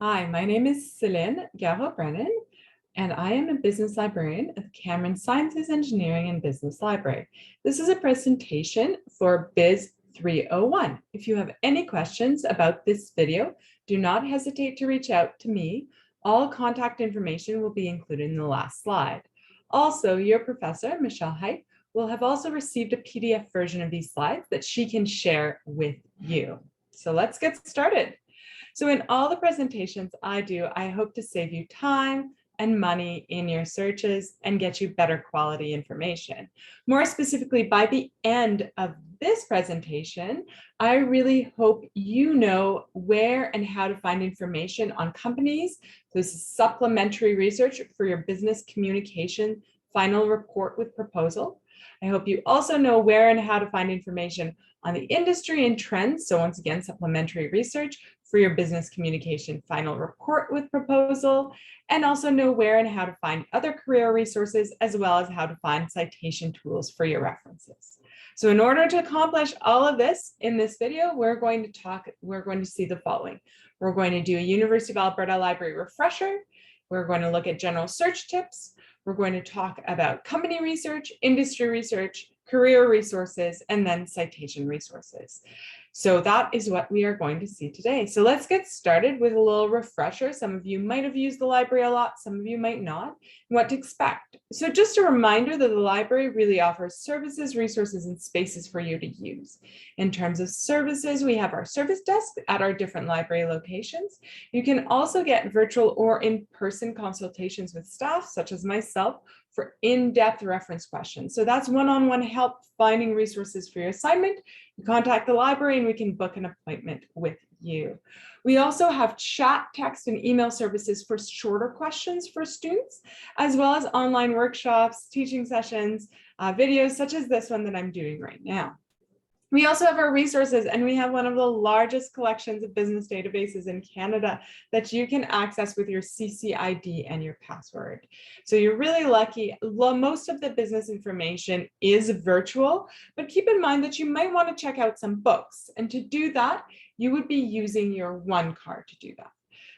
Hi, my name is Céline Gareau-Brennan, and I am a business librarian at the Cameron Sciences, Engineering, and Business Library. This is a presentation for Biz 301. If you have any questions about this video, do not hesitate to reach out to me. All contact information will be included in the last slide. Also, your professor, Michelle Height, will have also received a PDF version of these slides that she can share with you. So let's get started. So in all the presentations I do, I hope to save you time and money in your searches and get you better quality information. More specifically, by the end of this presentation, I really hope you know where and how to find information on companies. This is supplementary research for your business communication final report with proposal. I hope you also know where and how to find information on the industry and trends. So once again, supplementary research for your business communication final report with proposal, and also know where and how to find other career resources, as well as how to find citation tools for your references. So in order to accomplish all of this in this video, we're going to see the following. We're going to do a University of Alberta Library refresher. We're going to look at general search tips. We're going to talk about company research, industry research, career resources, and then citation resources. So that is what we are going to see today. So let's get started with a little refresher. Some of you might have used the library a lot, some of you might not, and what to expect. So just a reminder that the library really offers services, resources, and spaces for you to use. In terms of services, we have our service desk at our different library locations. You can also get virtual or in-person consultations with staff, such as myself, for in-depth reference questions. So that's one-on-one help finding resources for your assignment. You contact the library and we can book an appointment with you. We also have chat, text, and email services for shorter questions for students, as well as online workshops, teaching sessions, videos such as this one that I'm doing right now. We also have our resources, and we have one of the largest collections of business databases in Canada that you can access with your CCID and your password. So you're really lucky. Most of the business information is virtual, but keep in mind that you might want to check out some books. And to do that, you would be using your one card to do that.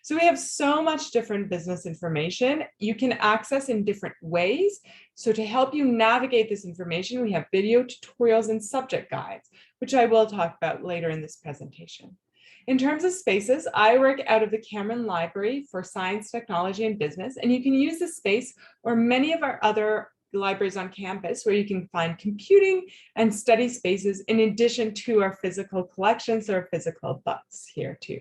So we have so much different business information you can access in different ways. So to help you navigate this information, we have video tutorials and subject guides, which I will talk about later in this presentation. In terms of spaces, I work out of the Cameron Library for Science, Technology, and Business, and you can use this space or many of our other libraries on campus where you can find computing and study spaces in addition to our physical collections or physical books here too.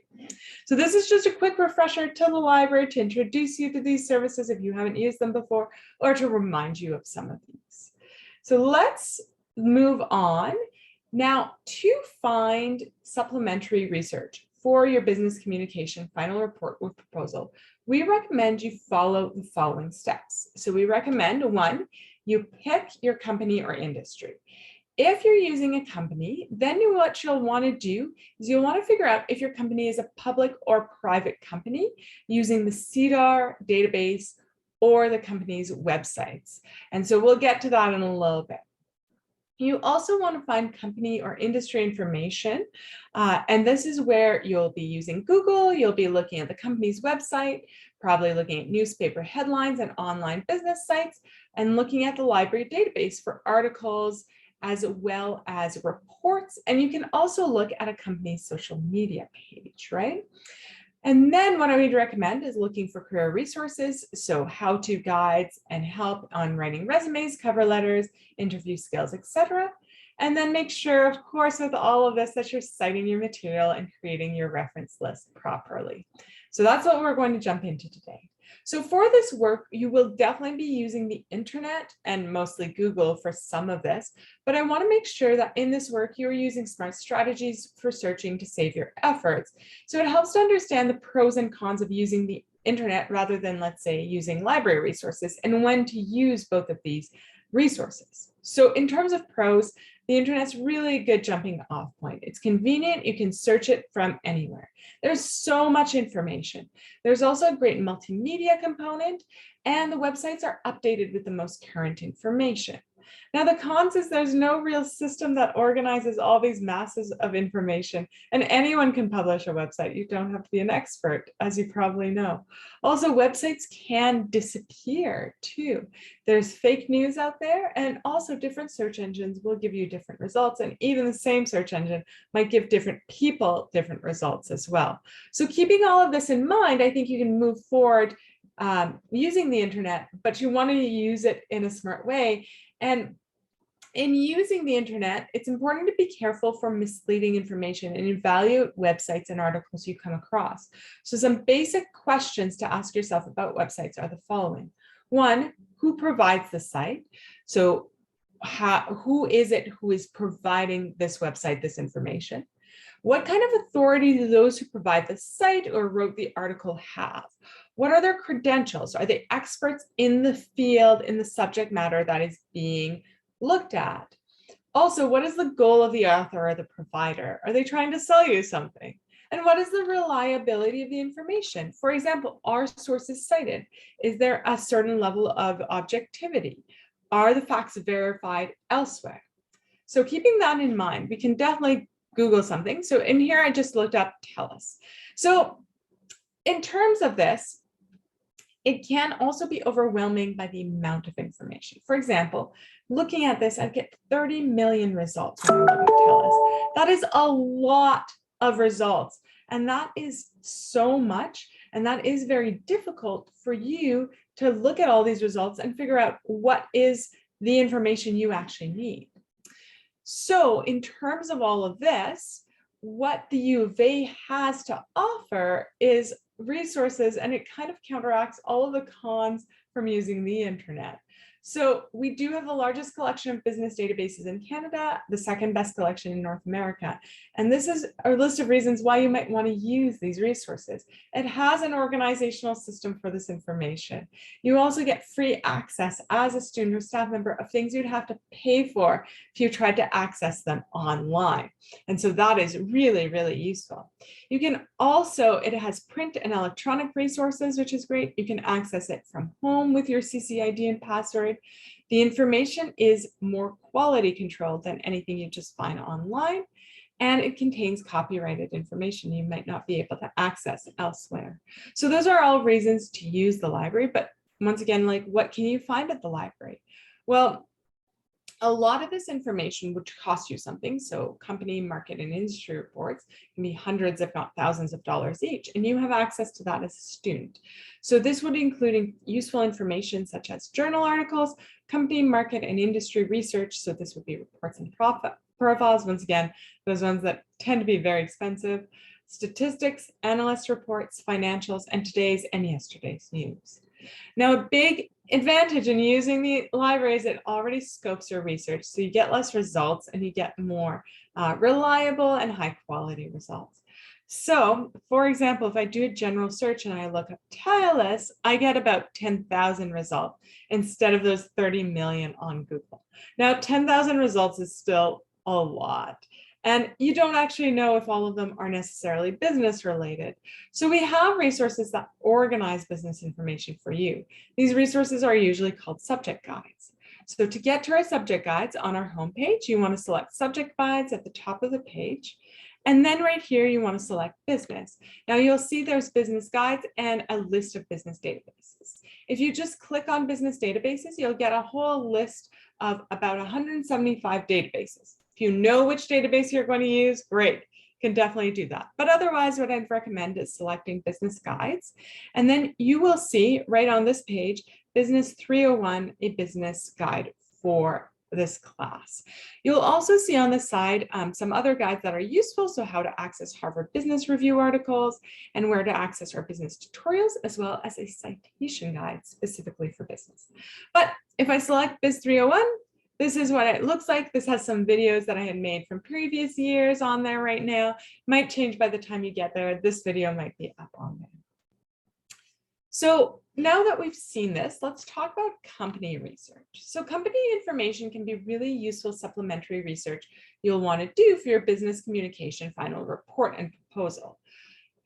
So this is just a quick refresher to the library to introduce you to these services if you haven't used them before, or to remind you of some of these. So let's move on. Now, to find supplementary research for your business communication final report with proposal, we recommend you follow the following steps. So we recommend, one, you pick your company or industry. If you're using a company, then what you'll want to do is you'll want to figure out if your company is a public or private company using the CDAR database or the company's websites. And so we'll get to that in a little bit. You also want to find company or industry information, and this is where you'll be using Google, you'll be looking at the company's website, probably looking at newspaper headlines and online business sites, and looking at the library database for articles as well as reports. And you can also look at a company's social media page, right? And then what I would recommend is looking for career resources, so how-to guides and help on writing resumes, cover letters, interview skills, etc. And then make sure, of course, with all of this, that you're citing your material and creating your reference list properly. So that's what we're going to jump into today. So for this work, you will definitely be using the internet and mostly Google for some of this, but I want to make sure that in this work, you're using smart strategies for searching to save your efforts. So it helps to understand the pros and cons of using the internet rather than, let's say, using library resources and when to use both of these resources. So in terms of pros, the internet's really a good jumping off point. It's convenient, you can search it from anywhere. There's so much information. There's also a great multimedia component, and the websites are updated with the most current information. Now, the cons is there's no real system that organizes all these masses of information, and anyone can publish a website. You don't have to be an expert, as you probably know. Also, websites can disappear too. There's fake news out there, and also different search engines will give you different results, and even the same search engine might give different people different results as well. So keeping all of this in mind, I think you can move forward using the internet, but you want to use it in a smart way. And in using the internet, it's important to be careful for misleading information and evaluate websites and articles you come across. So some basic questions to ask yourself about websites are the following. One, who provides the site? So who is it who is providing this website, this information? What kind of authority do those who provide the site or wrote the article have? What are their credentials? Are they experts in the field, in the subject matter that is being looked at? Also, what is the goal of the author or the provider? Are they trying to sell you something? And what is the reliability of the information? For example, are sources cited? Is there a certain level of objectivity? Are the facts verified elsewhere? So keeping that in mind, we can definitely Google something. So in here, I just looked up TELUS. So in terms of this, it can also be overwhelming by the amount of information. For example, looking at this, I get 30 million results when I look at TELUS. That is a lot of results. And that is so much. And that is very difficult for you to look at all these results and figure out what is the information you actually need. So in terms of all of this, what the U of A has to offer is resources, and it kind of counteracts all of the cons from using the internet. So we do have the largest collection of business databases in Canada, the second best collection in North America. And this is a list of reasons why you might want to use these resources. It has an organizational system for this information. You also get free access as a student or staff member of things you'd have to pay for if you tried to access them online. And so that is really, really useful. You can also, it has print and electronic resources, which is great. You can access it from home with your CCID and password. The information is more quality controlled than anything you just find online, and it contains copyrighted information you might not be able to access elsewhere. So those are all reasons to use the library, but once again, like, what can you find at the library? Well, a lot of this information would cost you something. So company, market, and industry reports can be hundreds, if not thousands of dollars each, and you have access to that as a student. So this would include useful information such as journal articles, company, market, and industry research. So this would be reports and profiles, once again, those ones that tend to be very expensive, statistics, analyst reports, financials, and today's and yesterday's news. Now, a big advantage in using the library is it already scopes your research, so you get less results and you get more reliable and high quality results. So, for example, if I do a general search and I look up TELUS, I get about 10,000 results instead of those 30 million on Google. Now, 10,000 results is still a lot. And you don't actually know if all of them are necessarily business related. So we have resources that organize business information for you. These resources are usually called subject guides. So to get to our subject guides on our homepage, you want to select subject guides at the top of the page. And then right here, you want to select business. Now you'll see there's business guides and a list of business databases. If you just click on business databases, you'll get a whole list of about 175 databases. If you know which database you're going to use, great, you can definitely do that. But otherwise, what I'd recommend is selecting business guides. And then you will see right on this page, Business 301, a business guide for this class. You'll also see on the side some other guides that are useful. So how to access Harvard Business Review articles and where to access our business tutorials, as well as a citation guide specifically for business. But if I select Biz 301, this is what it looks like. This has some videos that I had made from previous years on there right now. Might change by the time you get there. This video might be up on there. So now that we've seen this, let's talk about company research. So company information can be really useful supplementary research you'll want to do for your business communication final report and proposal.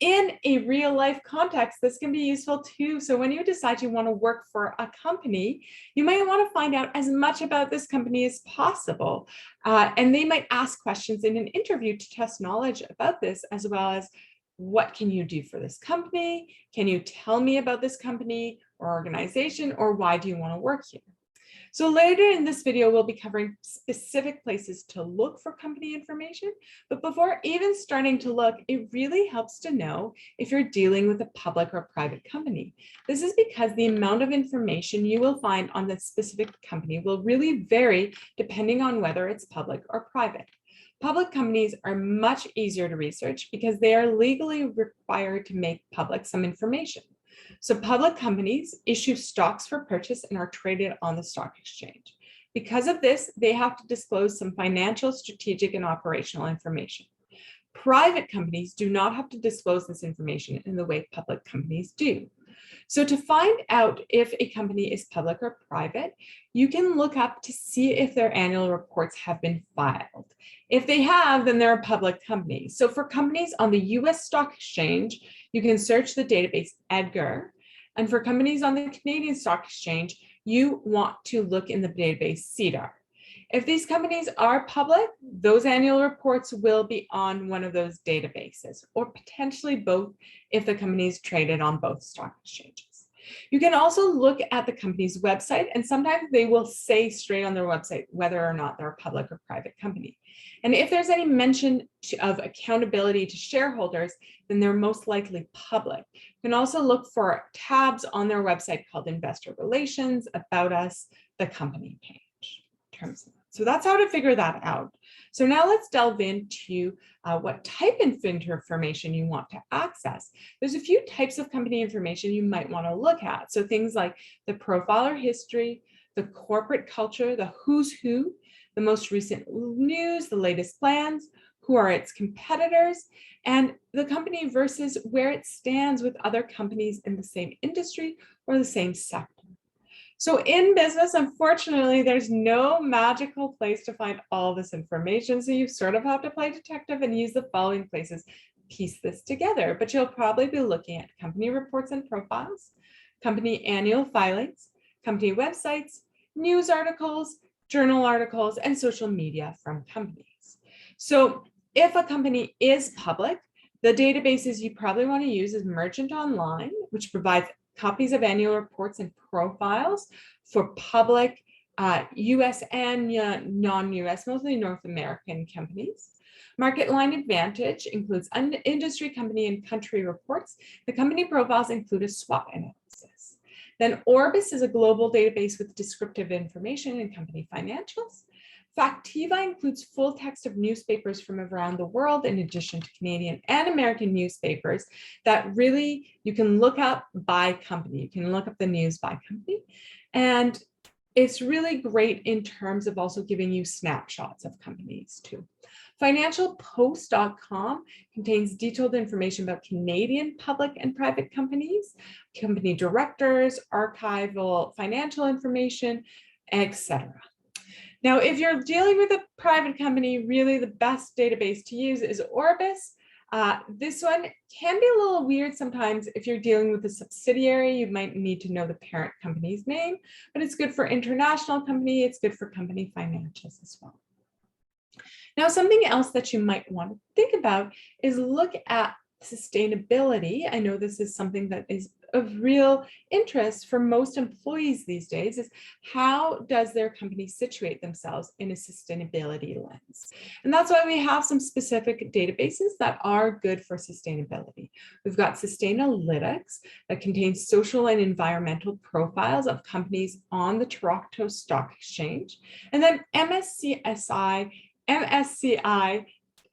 in a real life context, this can be useful too. So when you decide you want to work for a company, you might want to find out as much about this company as possible. And they might ask questions in an interview to test knowledge about this, as well as what can you do for this company? Can you tell me about this company or organization, or why do you want to work here? So later in this video, we'll be covering specific places to look for company information. But before even starting to look, it really helps to know if you're dealing with a public or private company. This is because the amount of information you will find on the specific company will really vary depending on whether it's public or private. Public companies are much easier to research because they are legally required to make public some information. So public companies issue stocks for purchase and are traded on the stock exchange. Because of this, they have to disclose some financial, strategic, and operational information. Private companies do not have to disclose this information in the way public companies do. So to find out if a company is public or private, you can look up to see if their annual reports have been filed. If they have, then they're a public company. So for companies on the US Stock Exchange, you can search the database EDGAR. And for companies on the Canadian Stock Exchange, you want to look in the database SEDAR. If these companies are public, those annual reports will be on one of those databases, or potentially both if the company is traded on both stock exchanges. You can also look at the company's website, and sometimes they will say straight on their website whether or not they're a public or private company. And if there's any mention of accountability to shareholders, then they're most likely public. You can also look for tabs on their website called Investor Relations, About Us, the company page. So that's how to figure that out. So now let's delve into what type of information you want to access. There's a few types of company information you might want to look at. So things like the profile or history, the corporate culture, the who's who, the most recent news, the latest plans, who are its competitors, and the company versus where it stands with other companies in the same industry or the same sector. So in business, unfortunately, there's no magical place to find all this information. So you sort of have to play detective and use the following places to piece this together. But you'll probably be looking at company reports and profiles, company annual filings, company websites, news articles, journal articles, and social media from companies. So if a company is public, the databases you probably want to use is Merchant Online, which provides copies of annual reports and profiles for public US and non-US, mostly North American companies. MarketLine Advantage includes industry, company, and country reports. The company profiles include a SWOT analysis. Then Orbis is a global database with descriptive information and company financials. Factiva includes full text of newspapers from around the world, in addition to Canadian and American newspapers that really you can look up by company. You can look up the news by company. And it's really great in terms of also giving you snapshots of companies too. Financialpost.com contains detailed information about Canadian public and private companies, company directors, archival financial information, etc. Now, if you're dealing with a private company, really the best database to use is Orbis. This one can be a little weird sometimes. If you're dealing with a subsidiary, you might need to know the parent company's name, but it's good for international company. It's good for company financials as well. Now, something else that you might want to think about is look at sustainability. I know this is something that is of real interest for most employees these days, is how does their company situate themselves in a sustainability lens? And that's why we have some specific databases that are good for sustainability. We've got Sustainalytics that contains social and environmental profiles of companies on the Toronto Stock Exchange. And then MSCI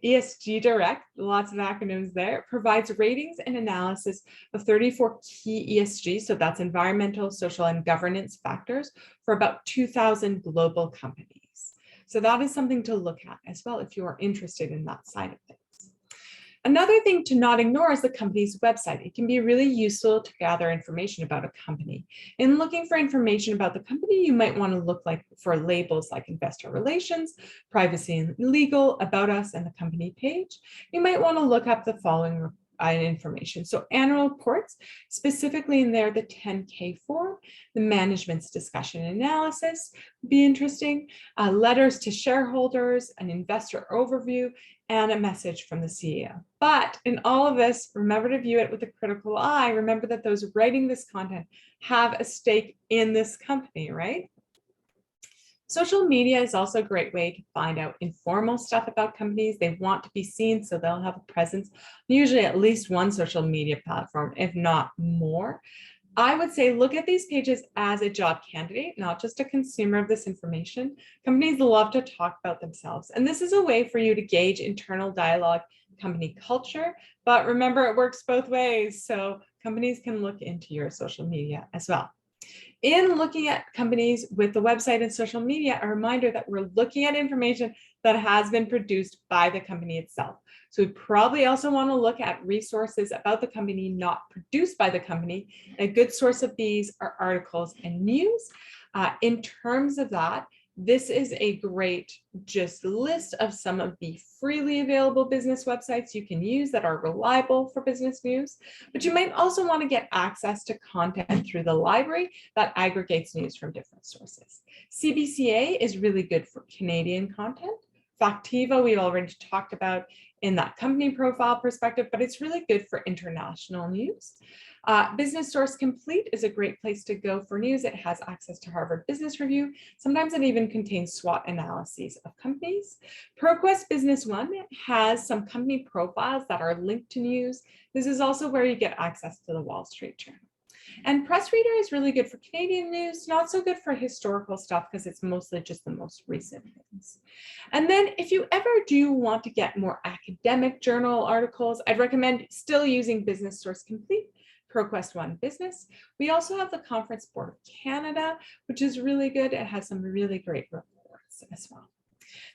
ESG Direct, lots of acronyms there, provides ratings and analysis of 34 key ESG, so that's environmental, social, and governance factors for about 2,000 global companies. So that is something to look at as well if you are interested in that side of things. Another thing to not ignore is the company's website. It can be really useful to gather information about a company. In looking for information about the company, you might want to look for labels like investor relations, privacy and legal, about us, and the company page. You might want to look up the following information. So annual reports, specifically in there, the 10K form, the management's discussion and analysis would be interesting, letters to shareholders, an investor overview, and a message from the CEO. But in all of this, remember to view it with a critical eye. Remember that those writing this content have a stake in this company, right? Social media is also a great way to find out informal stuff about companies. They want to be seen, so they'll have a presence, usually at least one social media platform, if not more. I would say look at these pages as a job candidate, not just a consumer of this information. Companies love to talk about themselves, and this is a way for you to gauge internal dialogue, company culture, but remember it works both ways, so companies can look into your social media as well. In looking at companies with the website and social media, a reminder that we're looking at information that has been produced by the company itself. So we probably also want to look at resources about the company not produced by the company. A good source of these are articles and news. In terms of that, this is a great just list of some of the freely available business websites you can use that are reliable for business news, but you might also want to get access to content through the library that aggregates news from different sources. CBCA is really good for Canadian content. Factiva, we've already talked about in that company profile perspective, but it's really good for international news. Business Source Complete is a great place to go for news. It has access to Harvard Business Review. Sometimes it even contains SWOT analyses of companies. ProQuest Business One has some company profiles that are linked to news. This is also where you get access to the Wall Street Journal. And Press Reader is really good for Canadian news, not so good for historical stuff because it's mostly just the most recent things. And then if you ever do want to get more academic journal articles, I'd recommend still using Business Source Complete, ProQuest One Business. We also have the Conference Board of Canada, which is really good. It has some really great reports as well.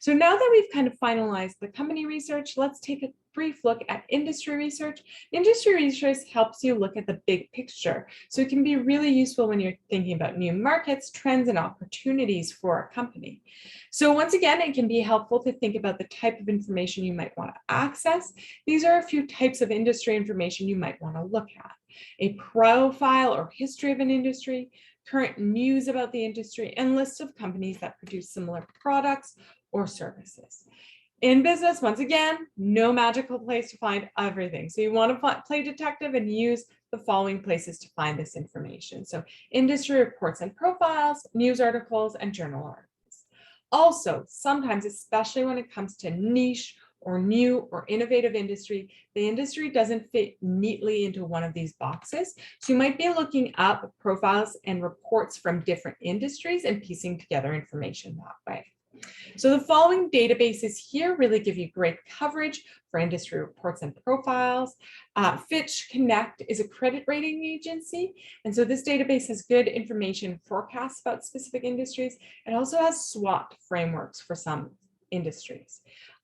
So now that we've kind of finalized the company research, let's take a brief look at industry research. Industry research helps you look at the big picture. So it can be really useful when you're thinking about new markets, trends, and opportunities for a company. So once again, it can be helpful to think about the type of information you might want to access. These are a few types of industry information you might want to look at. A profile or history of an industry, current news about the industry, and lists of companies that produce similar products or services. In business, once again, no magical place to find everything. So you want to play detective and use the following places to find this information. So industry reports and profiles, news articles, and journal articles. Also, sometimes, especially when it comes to niche or new or innovative industry, the industry doesn't fit neatly into one of these boxes. So you might be looking up profiles and reports from different industries and piecing together information that way. So the following databases here really give you great coverage for industry reports and profiles. Fitch Connect is a credit rating agency. And so this database has good information forecasts about specific industries. It also has SWOT frameworks for some industries.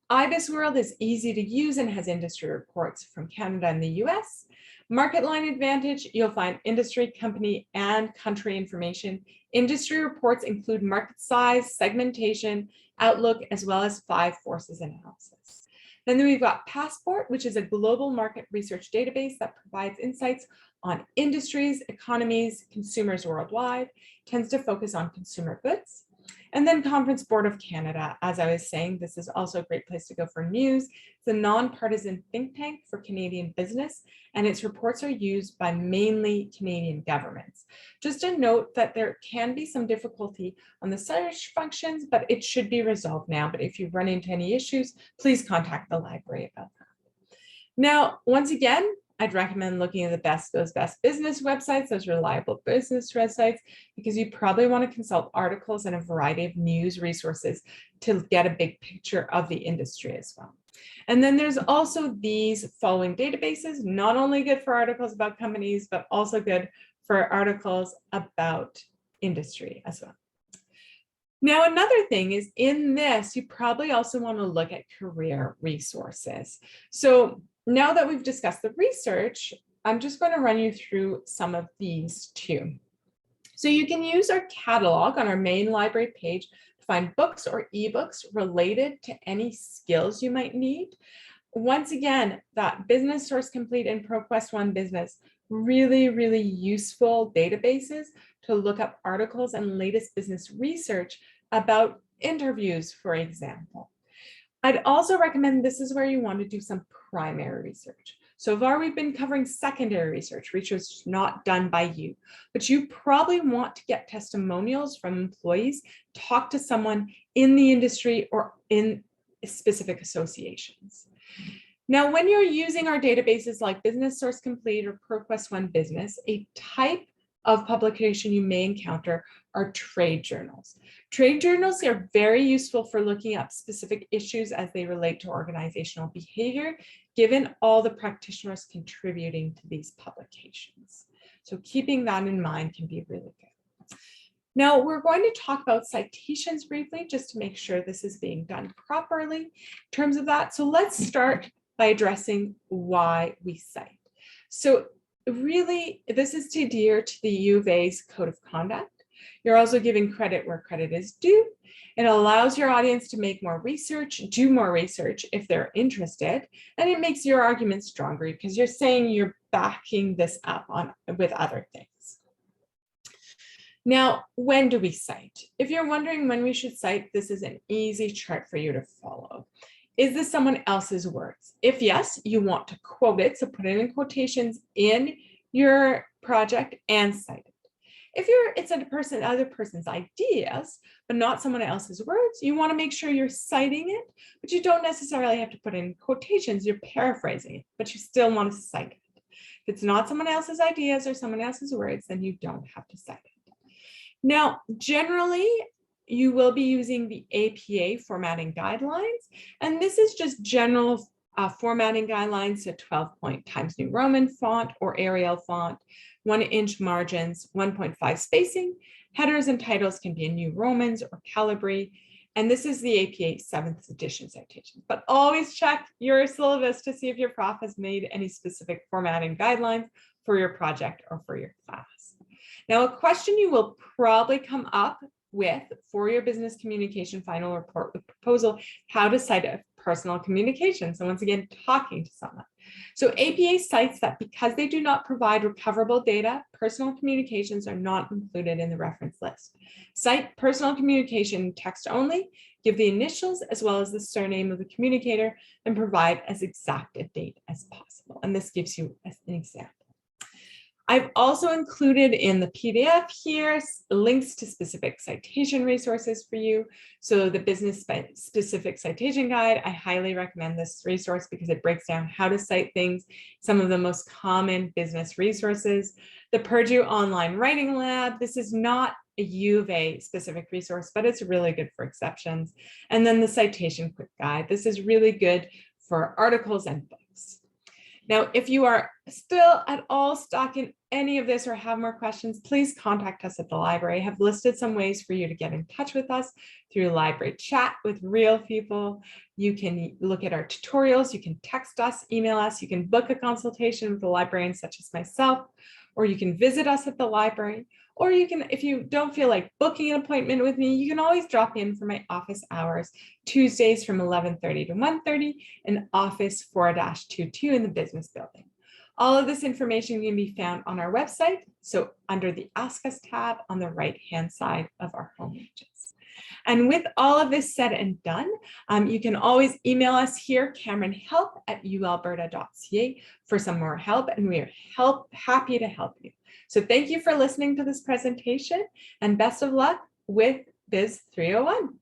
IBIS World is easy to use and has industry reports from Canada and the US. Market Line Advantage, you'll find industry, company, and country information. Industry reports include market size, segmentation, outlook, as well as 5 forces analysis. Then we've got Passport, which is a global market research database that provides insights on industries, economies, consumers worldwide, tends to focus on consumer goods. And then Conference Board of Canada, as I was saying, this is also a great place to go for news. It's a nonpartisan think tank for Canadian business, and its reports are used by mainly Canadian governments. Just a note that there can be some difficulty on the search functions, but it should be resolved now. But if you run into any issues, please contact the library about that. Now, once again, I'd recommend looking at those best business websites, those reliable business websites, because you probably want to consult articles and a variety of news resources to get a big picture of the industry as well. And then there's also these following databases, not only good for articles about companies, but also good for articles about industry as well. Now, another thing is in this, you probably also want to look at career resources. So now that we've discussed the research, I'm just going to run you through some of these too. So you can use our catalog on our main library page to find books or ebooks related to any skills you might need. once again, that Business Source Complete and ProQuest One Business, really, really useful databases to look up articles and latest business research about interviews, for example. I'd also recommend this is where you want to do some primary research. So far, we've been covering secondary research not done by you, but you probably want to get testimonials from employees, talk to someone in the industry or in specific associations. Now, when you're using our databases like Business Source Complete or ProQuest One Business, a type of publication you may encounter are trade journals. Trade journals are very useful for looking up specific issues as they relate to organizational behavior, given all the practitioners contributing to these publications. So keeping that in mind can be really good. Now, we're going to talk about citations briefly, just to make sure this is being done properly in terms of that. So let's start by addressing why we cite. So really, this is to adhere to the U of A's Code of Conduct. You're also giving credit where credit is due. It allows your audience to make more research, do more research if they're interested, and it makes your argument stronger because you're saying you're backing this up with other things. Now, when do we cite? If you're wondering when we should cite, this is an easy chart for you to follow. Is this someone else's words? If yes, you want to quote it, so put it in quotations in your project and cite it. If it's other person's ideas, but not someone else's words, you want to make sure you're citing it, but you don't necessarily have to put in quotations, you're paraphrasing it, but you still want to cite it. If it's not someone else's ideas or someone else's words, then you don't have to cite it. Now, generally, you will be using the APA formatting guidelines, and this is just general formatting guidelines, so 12-point Times New Roman font or Arial font, 1-inch margins, 1.5 spacing. Headers and titles can be in New Romans or Calibri, and this is the APA 7th edition citation. But always check your syllabus to see if your prof has made any specific formatting guidelines for your project or for your class. Now, a question you will probably come up with for your business communication final report with proposal, how to cite a personal communication. So once again, talking to someone. So APA cites that because they do not provide recoverable data, personal communications are not included in the reference list. Cite personal communication text only, give the initials as well as the surname of the communicator, and provide as exact a date as possible. And this gives you an example. I've also included in the PDF here links to specific citation resources for you. So the business specific citation guide, I highly recommend this resource because it breaks down how to cite things, some of the most common business resources. The Purdue Online Writing Lab, this is not a U of A specific resource, but it's really good for exceptions. And then the Citation Quick Guide, this is really good for articles and books. Now, if you are still at all stuck in any of this or have more questions, please contact us at the library. I have listed some ways for you to get in touch with us through library chat with real people. You can look at our tutorials, you can text us, email us, you can book a consultation with a librarian such as myself, or you can visit us at the library. Or you can, if you don't feel like booking an appointment with me, you can always drop in for my office hours, Tuesdays from 11:30 to 1:30 in office 4-22 in the business building. All of this information can be found on our website, so under the Ask Us tab on the right-hand side of our homepages. And with all of this said and done, you can always email us here, cameronhelp@ualberta.ca for some more help, and we are happy to help you. So thank you for listening to this presentation and best of luck with Biz 301.